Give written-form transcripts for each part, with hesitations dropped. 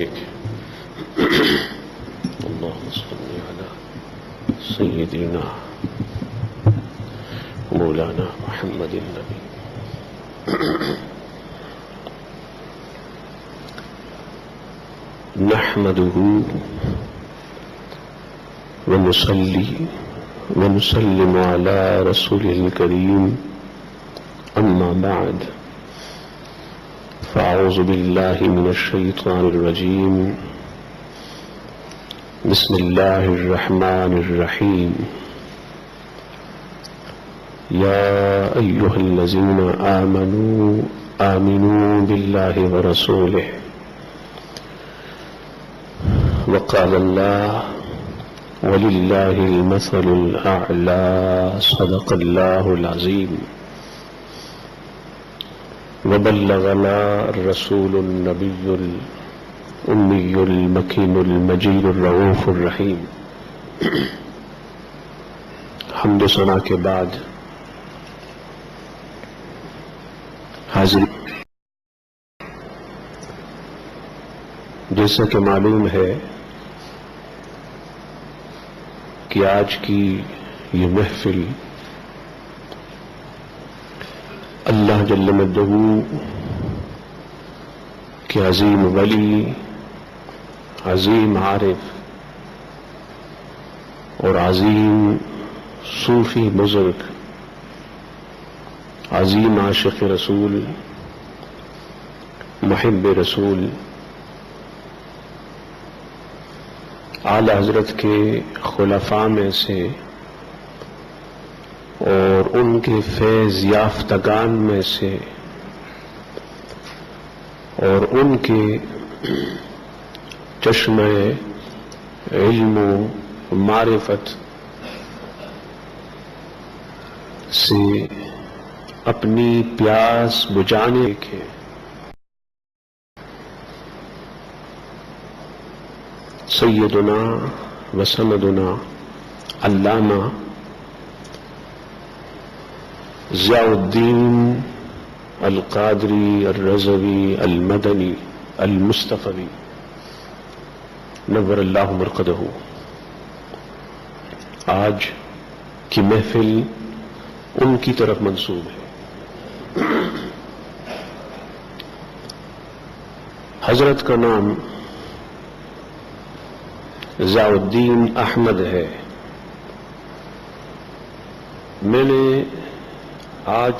ٹھیک ہے. اللهم صل على سيدنا مولانا محمد النبي. نحمده ونصلي ونسلم على رسوله الكريم. أما بعد، فأعوذ بالله من الشيطان الرجيم. بسم الله الرحمن الرحيم. يا أيها الذين آمنوا بالله ورسوله. وقال الله ولله المثل الأعلى. صدق الله العظيم. وبلغنا الرسول النبي الأمي المكين المجيد الرؤوف الرحيم. حمد و ثنا کے بعد حاضر، جیسا کہ معلوم ہے کہ آج کی یہ محفل اللہ جل مجدہ کے عظیم ولی، عظیم عارف اور عظیم صوفی بزرگ، عظیم عاشق رسول، محب رسول اعلی حضرت کے خلفاء میں سے اور ان کے فیض یافتگان میں سے اور ان کے چشمہ علم و معرفت سے اپنی پیاس بجھانے کے سیدنا و سندنا علامہ ضیاء الدین القادری الرضوی المدنی المصطفوی نور اللہ مرقدہ، آج کی محفل ان کی طرف منسوب ہے. حضرت کا نام ضیاء الدین احمد ہے. میں نے آج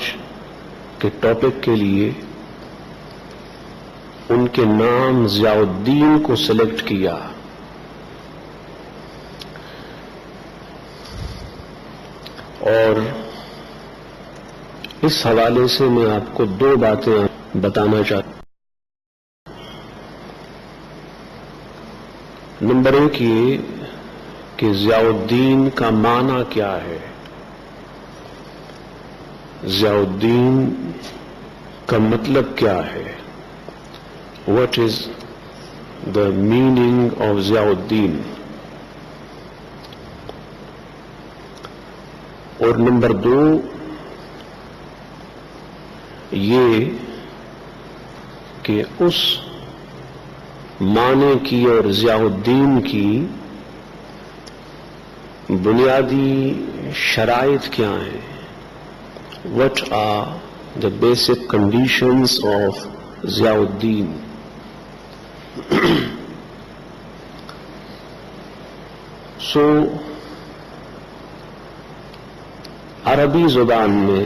کے ٹاپک کے لیے ان کے نام ضیاء الدین کو سلیکٹ کیا. اور اس حوالے سے میں آپ کو دو باتیں بتانا چاہتا ہوں. نمبر ایک یہ کہ ضیاء الدین کا معنی کیا ہے، ضیاء الدین کا مطلب کیا ہے، what is the meaning of Zia الدین. اور نمبر دو یہ کہ اس معنی کی اور ضیاء الدین کی بنیادی شرائط کیا ہیں. What are the basic conditions of Zia الدین؟ سو عربی زبان میں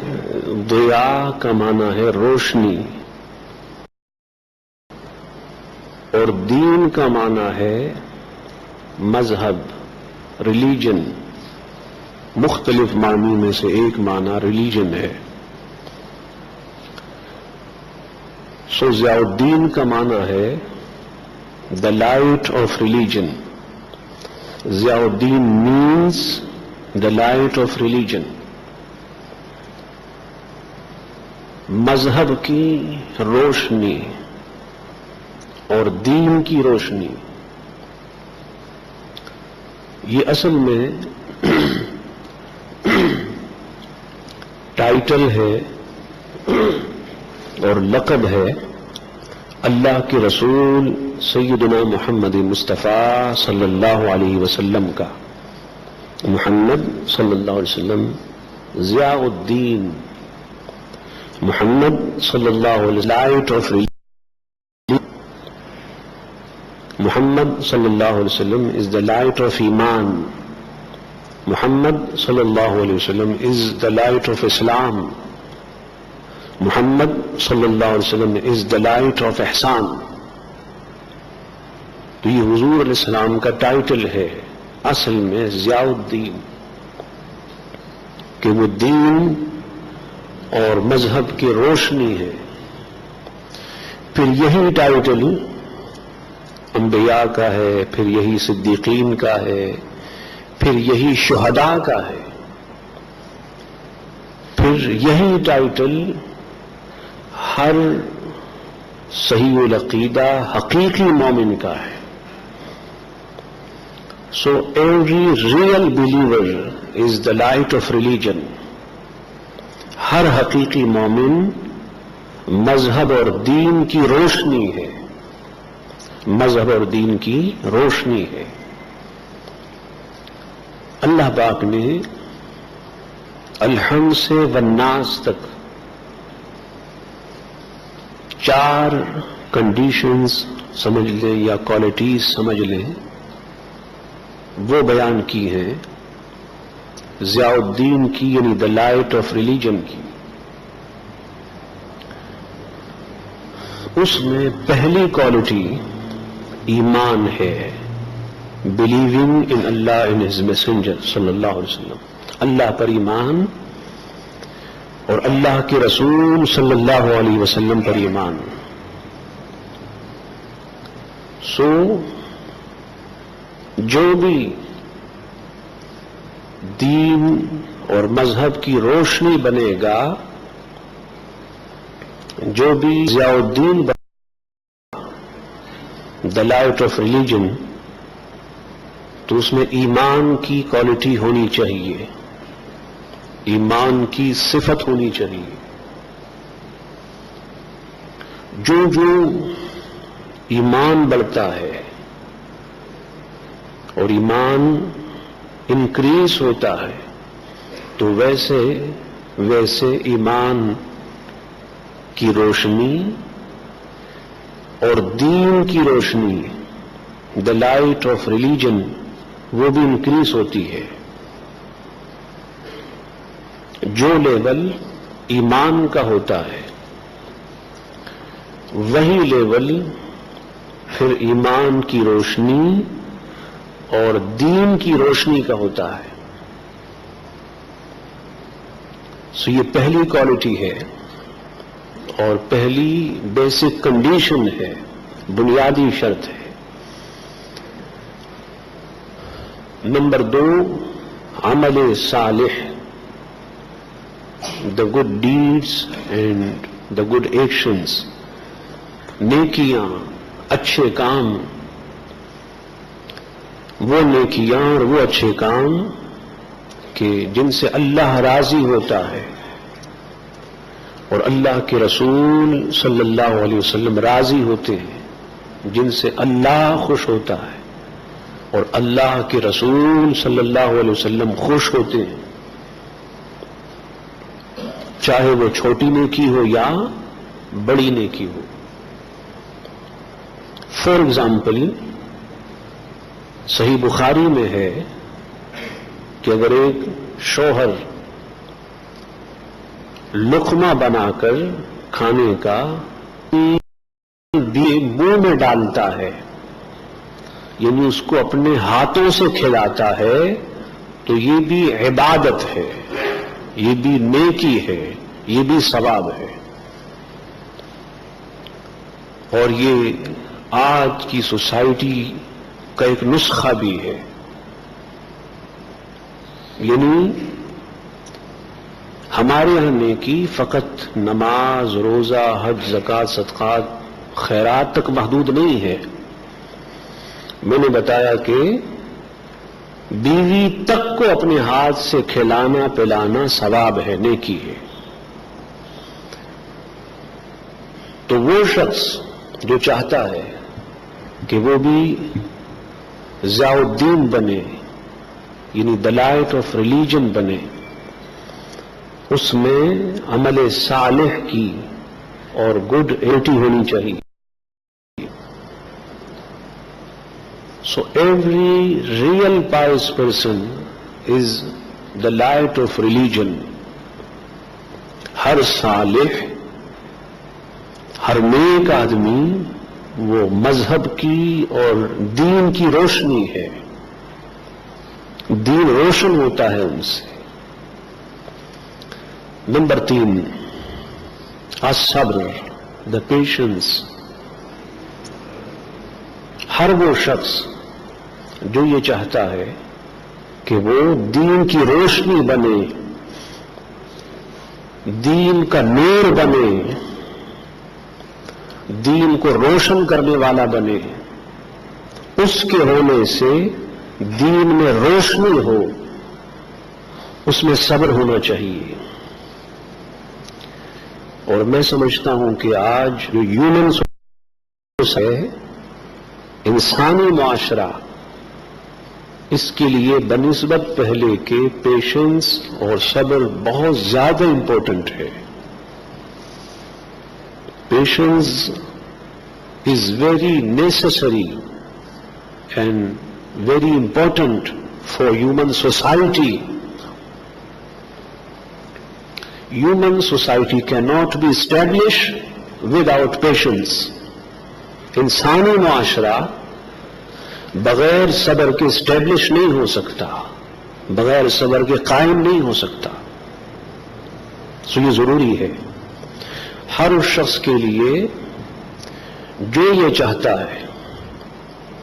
ضیاء کا معنی ہے روشنی، اور دین کا معنی ہے مذہب، ریلیجن. مختلف معنی میں سے ایک معنی ریلیجن ہے. سو ضیاء الدین کا معنی ہے the light of religion. Zia uddin means the light of religion. مذہب کی روشنی اور دین کی روشنی. یہ اصل میں ٹائٹل ہے اور لقب ہے اللہ کے رسول سیدنا محمد مصطفیٰ صلی اللہ علیہ وسلم کا. محمد صلی اللہ علیہ وسلم ضیاء الدین, محمد صلی اللہ علیہ وسلم لائٹ آف ریلیجن. محمد صلی اللہ علیہ وسلم is the light of ایمان. محمد صلی اللہ علیہ وسلم is the light of اسلام. محمد صلی اللہ علیہ وسلم is the light of احسان. تو یہ حضور علیہ السلام کا ٹائٹل ہے اصل میں ضیاء الدین, کہ وہ دین اور مذہب کی روشنی ہے. پھر یہی ٹائٹل انبیاء کا ہے, پھر یہی صدیقین کا ہے, پھر یہی شہداء کا ہے, پھر یہی ٹائٹل ہر صحیح العقیدہ حقیقی مومن کا ہے. So every real believer is the light of religion. ہر حقیقی مومن مذہب اور دین کی روشنی ہے, مذہب اور دین کی روشنی ہے. اللہ پاک نے الحمد سے والناس تک 4 کنڈیشنز سمجھ لیں یا کوالٹیز سمجھ لیں, وہ بیان کی ہیں ضیاء الدین کی, یعنی دا لائٹ آف ریلیجن کی. اس میں پہلی کوالٹی ایمان ہے, believing in Allah in his messenger صلی اللہ علیہ وسلم. اللہ پر ایمان اور اللہ کے رسول صلی اللہ علیہ وسلم پر ایمان. سو جو بھی دین اور مذہب کی روشنی بنے گا, جو بھی ضیاء الدین دا لائٹ آف ریلیجن, تو اس میں ایمان کی کوالٹی ہونی چاہیے, ایمان کی صفت ہونی چاہیے. جو جو ایمان بڑھتا ہے اور ایمان انکریز ہوتا ہے, تو ویسے ویسے ایمان کی روشنی اور دین کی روشنی, دا لائٹ آف ریلیجن, وہ بھی انکریز ہوتی ہے. جو لیول ایمان کا ہوتا ہے وہی لیول پھر ایمان کی روشنی اور دین کی روشنی کا ہوتا ہے. سو یہ پہلی کوالٹی ہے اور پہلی بیسک کنڈیشن ہے, بنیادی شرط ہے. نمبر 2, عمل صالح, the good deeds and the good actions, نیکیاں, اچھے کام, وہ نیکیاں اور وہ اچھے کام کہ جن سے اللہ راضی ہوتا ہے اور اللہ کے رسول صلی اللہ علیہ وسلم راضی ہوتے ہیں, جن سے اللہ خوش ہوتا ہے اور اللہ کے رسول صلی اللہ علیہ وسلم خوش ہوتے ہیں, چاہے وہ چھوٹی نیکی ہو یا بڑی نیکی ہو. فار ایگزامپل, صحیح بخاری میں ہے کہ اگر ایک شوہر لقمہ بنا کر کھانے کا منہ میں ڈالتا ہے, یعنی اس کو اپنے ہاتھوں سے کھلاتا ہے, تو یہ بھی عبادت ہے, یہ بھی نیکی ہے, یہ بھی ثواب ہے. اور یہ آج کی سوسائٹی کا ایک نسخہ بھی ہے. یعنی ہمارے یہاں نیکی فقط نماز, روزہ, حج, زکوٰۃ, صدقات, خیرات تک محدود نہیں ہے. میں نے بتایا کہ بیوی تک کو اپنے ہاتھ سے کھلانا پلانا ثواب ہے, نیکی ہے. تو وہ شخص جو چاہتا ہے کہ وہ بھی ضیاء الدین بنے، یعنی دی لائٹ آف ریلیجن بنے، اس میں عمل صالح کی اور گڈ ایٹی ہونی چاہیے. So every real pious person is the light of religion. ہر صالح، ہر نیک آدمی وہ مذہب کی اور دین کی روشنی ہے. دین روشن ہوتا ہے ان سے. Number 3، الصبر، the patience. ہر وہ شخص جو یہ چاہتا ہے کہ وہ دین کی روشنی بنے، دین کا نور بنے، دین کو روشن کرنے والا بنے، اس کے ہونے سے دین میں روشنی ہو، اس میں صبر ہونا چاہیے. اور میں سمجھتا ہوں کہ آج جو ہیومن ہے، انسانی معاشرہ، اس کے لیے بنسبت پہلے کے پیشنس اور صبر بہت زیادہ امپورٹنٹ ہے. Patience is very necessary and very important for human society. Human society can not be establish without patience. انسانی معاشرہ بغیر صبر کے اسٹیبلش نہیں ہو سکتا، بغیر صبر کے قائم نہیں ہو سکتا. سو یہ ضروری ہے ہر اس شخص کے لیے جو یہ چاہتا ہے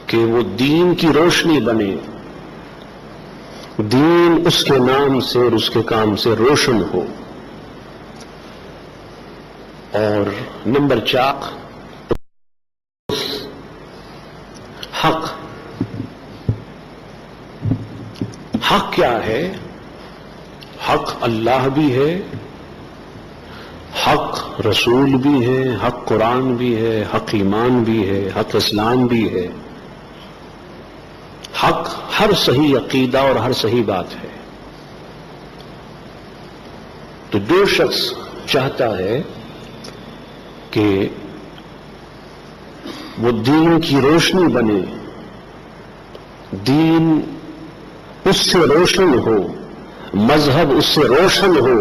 کہ وہ دین کی روشنی بنے، دین اس کے نام سے اور اس کے کام سے روشن ہو. اور نمبر 4، حق. حق کیا ہے؟ حق اللہ بھی ہے، حق رسول بھی ہے، حق قرآن بھی ہے، حق ایمان بھی ہے، حق اسلام بھی ہے. حق ہر صحیح عقیدہ اور ہر صحیح بات ہے. تو جو شخص چاہتا ہے کہ وہ دین کی روشنی بنے، دین اس سے روشن ہو، مذہب اس سے روشن ہو،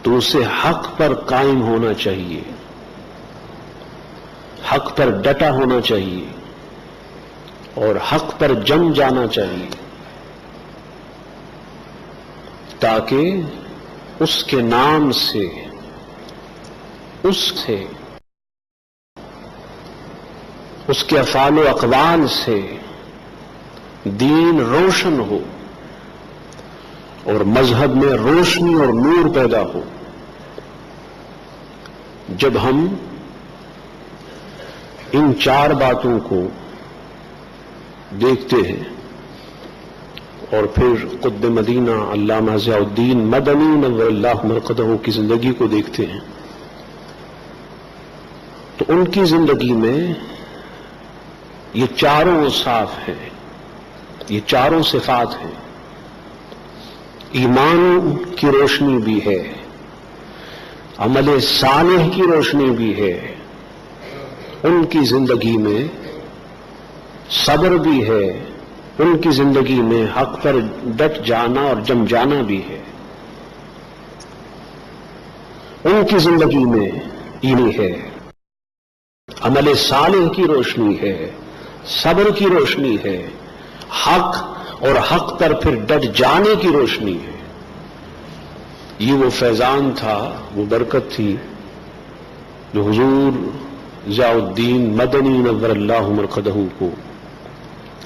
تو اسے حق پر قائم ہونا چاہیے، حق پر ڈٹا ہونا چاہیے اور حق پر جم جانا چاہیے، تاکہ اس کے نام سے، اس کے افعال و اقوال سے دین روشن ہو اور مذہب میں روشنی اور نور پیدا ہو. جب ہم ان 4 باتوں کو دیکھتے ہیں اور پھر قطب مدینہ علامہ ضیاء الدین مدنی نور اللہ مرقدہ کی زندگی کو دیکھتے ہیں، تو ان کی زندگی میں یہ چاروں اوصاف ہیں، یہ چاروں صفات ہیں. ایمان کی روشنی بھی ہے، عمل صالح کی روشنی بھی ہے، ان کی زندگی میں صبر بھی ہے، ان کی زندگی میں حق پر ڈٹ جانا اور جم جانا بھی ہے، ان کی زندگی میں ایمان ہے، عمل صالح کی روشنی ہے، صبر کی روشنی ہے، حق اور حق پر پھر ڈٹ جانے کی روشنی ہے. یہ وہ فیضان تھا، وہ برکت تھی جو حضور ضیاء الدین مدنی نور اللہ مرقدہ کو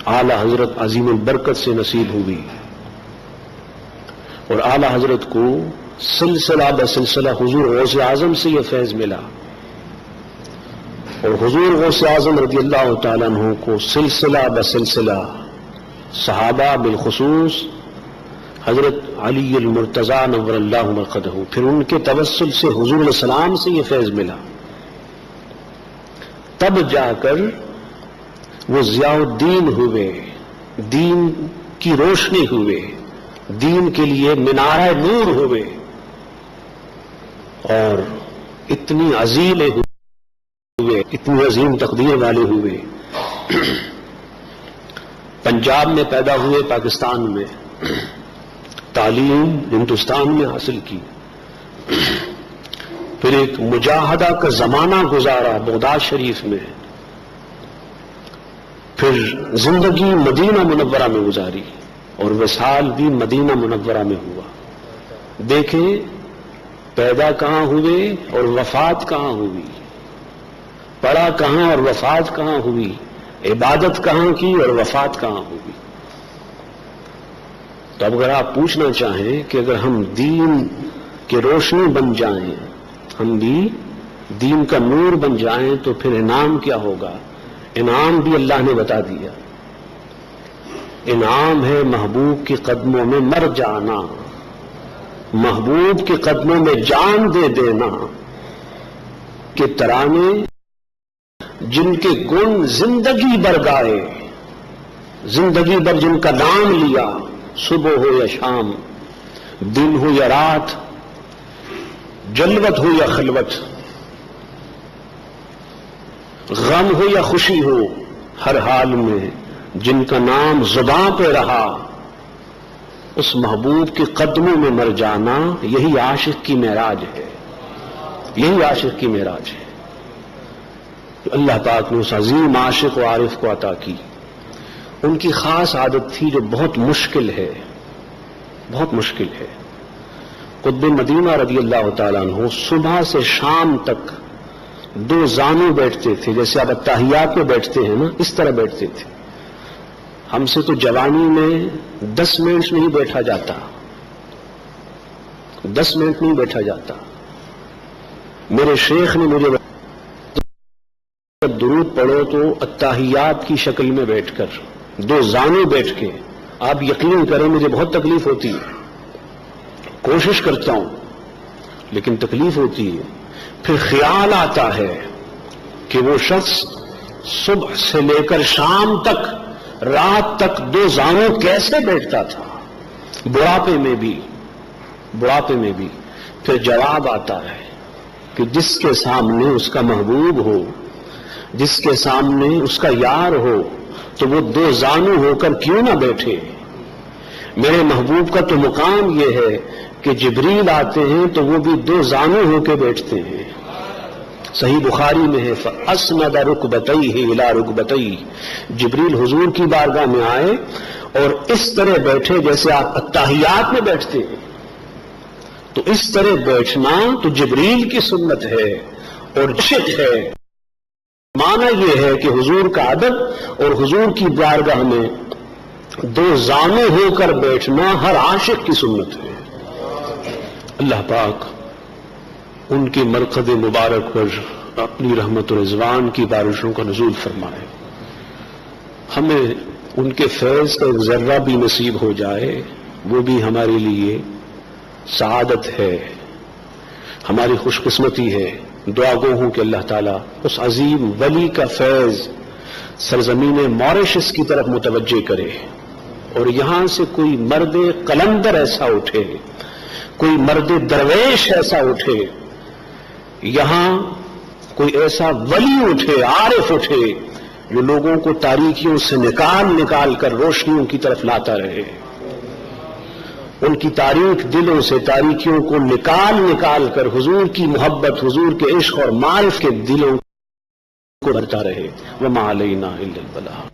اعلی حضرت عظیم البرکت سے نصیب ہوئی. اور اعلی حضرت کو سلسلہ بسلسلہ حضور غوث اعظم سے یہ فیض ملا، اور حضور غوث اعظم رضی اللہ تعالیٰ عنہ کو سلسلہ بسلسلہ صحابہ بالخصوص حضرت علی المرتضیٰ نور اللہ مرقدہ، پھر ان کے توسل سے حضور علیہ السلام سے یہ فیض ملا. تب جا کر وہ ضیاء الدین ہوئے، دین کی روشنی ہوئے، دین کے لیے مینارہ نور ہوئے، اور اتنی عظیم ہوئے، اتنی عظیم تقدیر والے ہوئے۔ پنجاب میں پیدا ہوئے، پاکستان میں تعلیم ہندوستان میں حاصل کی، پھر ایک مجاہدہ کا زمانہ گزارا بغداد شریف میں، پھر زندگی مدینہ منورہ میں گزاری، اور وصال بھی مدینہ منورہ میں ہوا۔ دیکھیں پیدا کہاں ہوئے اور وفات کہاں ہوئی، پڑھا کہاں اور وفات کہاں ہوئی، عبادت کہاں کی اور وفات کہاں ہوئی۔ تو اب اگر آپ پوچھنا چاہیں کہ اگر ہم دین کی روشنی بن جائیں، ہم بھی دین کا نور بن جائیں، تو پھر انعام کیا ہوگا؟ انعام بھی اللہ نے بتا دیا، انعام ہے محبوب کے قدموں میں مر جانا، محبوب کے قدموں میں جان دے دینا، کہ ترانے جن کے گن زندگی بھر گائے، زندگی بھر جن کا نام لیا، صبح ہو یا شام، دن ہو یا رات، جلوت ہو یا خلوت، غم ہو یا خوشی ہو، ہر حال میں جن کا نام زباں پہ رہا، اس محبوب کے قدموں میں مر جانا، یہی عاشق کی معراج ہے، یہی عاشق کی معراج ہے۔ اللہ پاک نے اس عظیم عاشق و عارف کو عطا کی۔ ان کی خاص عادت تھی جو بہت مشکل ہے، بہت مشکل ہے۔ قطب مدینہ رضی اللہ تعالیٰ عنہ صبح سے شام تک دو زانو بیٹھتے تھے، جیسے آپ اتحیات میں بیٹھتے ہیں نا، اس طرح بیٹھتے تھے۔ ہم سے تو جوانی میں 10 منٹ نہیں بیٹھا جاتا، 10 منٹ نہیں بیٹھا جاتا۔ میرے شیخ نے مجھے درود پڑھو تو اتحیات کی شکل میں بیٹھ کر، دو زانو بیٹھ کے، آپ یقین کریں مجھے بہت تکلیف ہوتی ہے، کوشش کرتا ہوں لیکن تکلیف ہوتی ہے۔ پھر خیال آتا ہے کہ وہ شخص صبح سے لے کر شام تک، رات تک دو زانوں کیسے بیٹھتا تھا، بڑھاپے میں بھی، بڑھاپے میں بھی۔ پھر جواب آتا ہے کہ جس کے سامنے اس کا محبوب ہو، جس کے سامنے اس کا یار ہو، تو وہ دو زانو ہو کر کیوں نہ بیٹھے۔ میرے محبوب کا تو مقام یہ ہے کہ جبریل آتے ہیں تو وہ بھی دو زانو ہو کے بیٹھتے ہیں۔ صحیح بخاری میں ہے فَأَسْنَدَ رُكْبَتَيْهِ إِلَىٰ رُكْبَتَيْهِ، جبریل حضور کی بارگاہ میں آئے اور اس طرح بیٹھے جیسے آپ اتحیات میں بیٹھتے ہیں۔ تو اس طرح بیٹھنا تو جبریل کی سنت ہے اور شک ہے۔ معنی یہ ہے کہ حضور کا ادب اور حضور کی بارگاہ میں دو زانو ہو کر بیٹھنا ہر عاشق کی سنت ہے۔ اللہ پاک ان کی مرقد مبارک پر اپنی رحمت و رضوان کی بارشوں کا نزول فرمائے۔ ہمیں ان کے فیض کا ایک ذرہ بھی نصیب ہو جائے، وہ بھی ہمارے لیے سعادت ہے، ہماری خوش قسمتی ہے۔ دعا گو ہوں کہ اللہ تعالیٰ اس عظیم ولی کا فیض سرزمین موریشس کی طرف متوجہ کرے، اور یہاں سے کوئی مرد قلندر ایسا اٹھے، کوئی مرد درویش ایسا اٹھے، یہاں کوئی ایسا ولی اٹھے، عارف اٹھے، جو لوگوں کو تاریکیوں سے نکال کر روشنیوں کی طرف لاتا رہے، ان کی تاریک دلوں سے تاریکیوں کو نکال کر حضور کی محبت، حضور کے عشق اور معرفت کے دلوں کو بھرتا رہے۔ وما علینا الا البلاغ۔